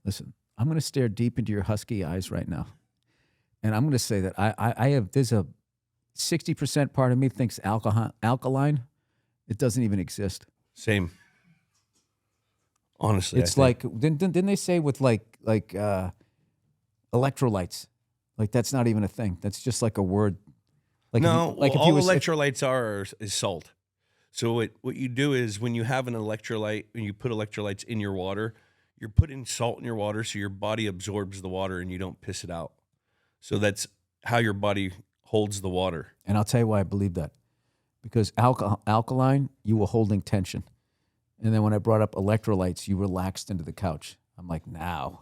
Listen, I'm going to stare deep into your husky eyes right now. And I'm going to say that I have, there's a 60% part of me thinks alkaline. It doesn't even exist. Same. Honestly, it's like, didn't they say with like electrolytes? Like that's not even a thing. That's just like a word. Like no, if you, like all electrolytes is salt. So what you do is when you have an electrolyte, when you put electrolytes in your water, you're putting salt in your water so your body absorbs the water and you don't piss it out. So that's how your body holds the water. And I'll tell you why I believe that. Because alkaline, you were holding tension. And then when I brought up electrolytes, you relaxed into the couch. I'm like, now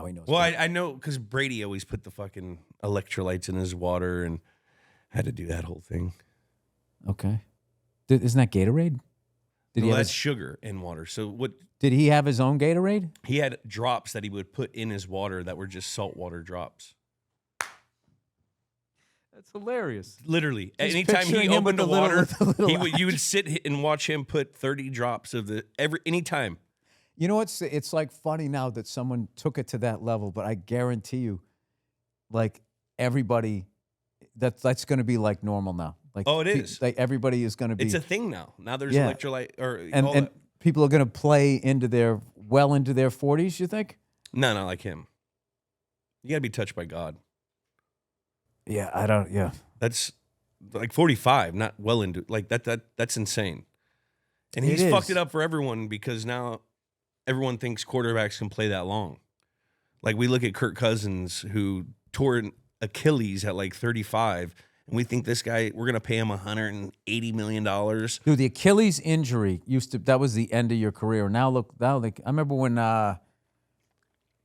he knows. Well, I know because Brady always put the fucking electrolytes in his water and had to do that whole thing. Okay. Isn't that Gatorade? That's sugar in water. So what? Did he have his own Gatorade? He had drops that he would put in his water that were just saltwater drops. That's hilarious. Literally, Just anytime he opened the water, you would sit and watch him put 30 drops of anytime. You know what's? It's like funny now that someone took it to that level, but I guarantee you, like everybody, that's going to be like normal now. Like it is. Like everybody is going to be. It's a thing now. Now there's electrolyte and people are going to play into their 40s. You think? No, not like him. You got to be touched by God. Yeah, I don't. Yeah, that's like 45, not well into like that. That's insane. And he's fucked it up for everyone because now everyone thinks quarterbacks can play that long. Like we look at Kirk Cousins who tore an Achilles at like 35, and we think this guy we're gonna pay him $180 million. Dude, the Achilles injury that was the end of your career. Now look, I remember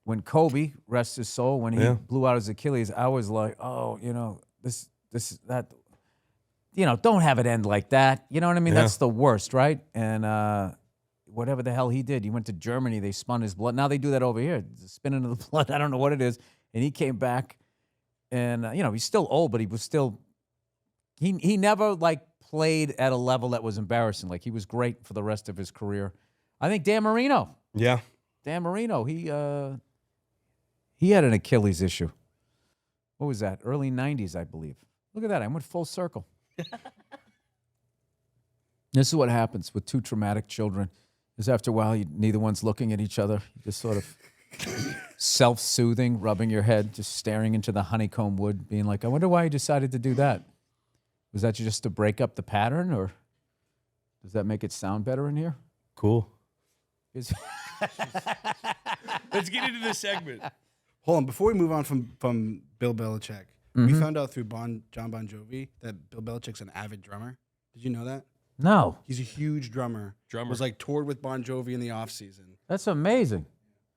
when Kobe, rest his soul, when he blew out his Achilles, I was like, oh, that, don't have it end like that. You know what I mean? Yeah. That's the worst, right? And whatever the hell he did, he went to Germany, they spun his blood. Now they do that over here, spinning of the blood. I don't know what it is. And he came back, and, he's still old, but he was still, he never, like, played at a level that was embarrassing. Like, he was great for the rest of his career. I think Dan Marino. Yeah. Dan Marino, he had an Achilles issue. What was that? Early 90s, I believe. Look at that. I went full circle. This is what happens with two traumatic children. Is after a while, neither one's looking at each other. You just sort of self-soothing, rubbing your head, just staring into the honeycomb wood, being like, I wonder why you decided to do that. Was that just to break up the pattern, or does that make it sound better in here? Cool. Let's get into this segment. Hold on, before we move on from Bill Belichick, we found out through John Bon Jovi that Bill Belichick's an avid drummer. Did you know that? No. He's a huge drummer. Was like toured with Bon Jovi in the off season. That's amazing.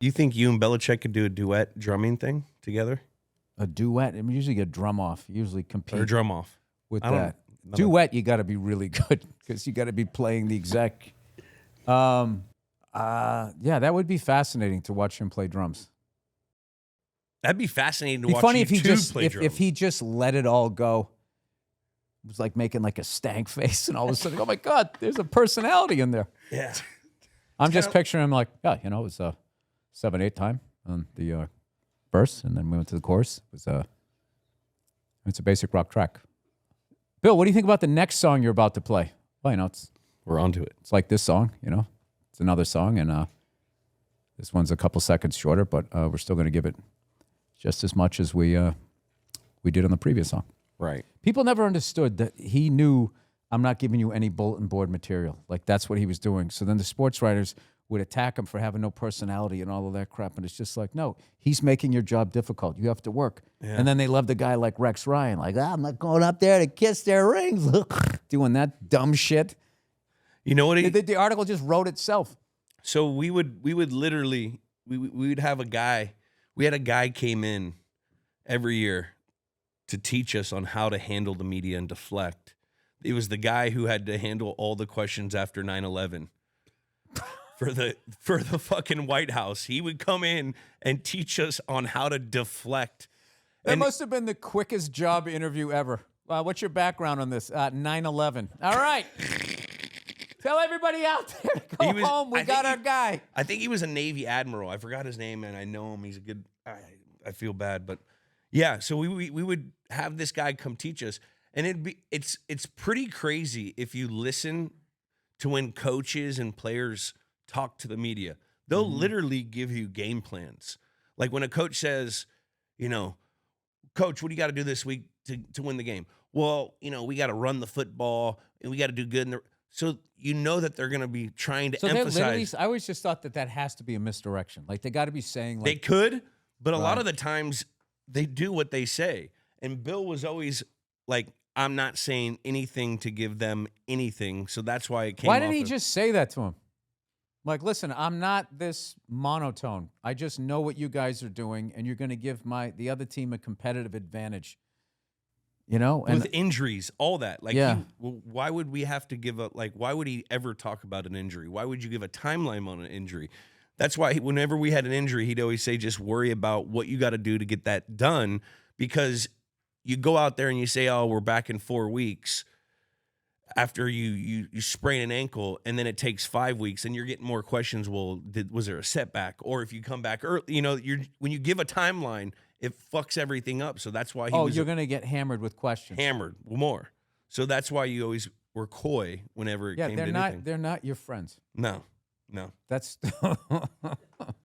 You think you and Belichick could do a duet drumming thing together? A duet? I mean, usually get drum off. You usually compete. Or drum off. With that. Duet, you got to be really good because you got to be playing the exact. Yeah, that would be fascinating to watch him play drums. That'd be fascinating to watch. Funny you if he two just play drums. if he just let it all go. It was like making like a stank face, and all of a sudden, oh my God, there's a personality in there. Yeah, I'm just picturing him like, yeah, it was a 7/8 time on the verse, and then we went to the chorus. It's a basic rock track. Bill, what do you think about the next song you're about to play? Well, we're onto it. It's like this song, It's another song, and this one's a couple seconds shorter, but we're still going to give it just as much as we did on the previous song. Right. People never understood that he knew, I'm not giving you any bulletin board material. Like, that's what he was doing. So then the sports writers would attack him for having no personality and all of that crap. And it's just like, no, he's making your job difficult. You have to work. Yeah. And then they loved a guy like Rex Ryan. Like, I'm not going up there to kiss their rings. Doing that dumb shit. You know what? The article just wrote itself. So we would literally, we would have a guy. We had a guy came in every year to teach us on how to handle the media and deflect. It was the guy who had to handle all the questions after 9/11 for the fucking White House. He would come in and teach us on how to deflect. That must have been the quickest job interview ever. What's your background on this? 9/11. All right. Tell everybody out there to go home. We got our guy. I think he was a Navy admiral. I forgot his name, and I know him. He's a good. I feel bad, but yeah. So we would have this guy come teach us, and it's pretty crazy if you listen to when coaches and players talk to the media. They'll literally give you game plans. Like when a coach says, Coach, what do you got to do this week to win the game? Well, we got to run the football and we got to do good. So that they're going to be trying to emphasize. I always just thought that has to be a misdirection. Like they got to be saying. Like, they could, but a lot of the times they do what they say. And Bill was always like, I'm not saying anything to give them anything. So that's why it came. Why didn't he just say that to him? Like, listen, I'm not this monotone. I just know what you guys are doing, and you're going to give the other team a competitive advantage. And with injuries, all that. Like, yeah. Why would we have to give why would he ever talk about an injury? Why would you give a timeline on an injury? That's why whenever we had an injury, he'd always say, just worry about what you got to do to get that done, because you go out there and you say, oh, we're back in 4 weeks. After you sprain an ankle, and then it takes 5 weeks, and you're getting more questions. Well, was there a setback? Or if you come back early, when you give a timeline, it fucks everything up. So that's why you're going to get hammered with questions. Hammered more. So that's why you always were coy whenever it came to anything. They're not your friends. No. That's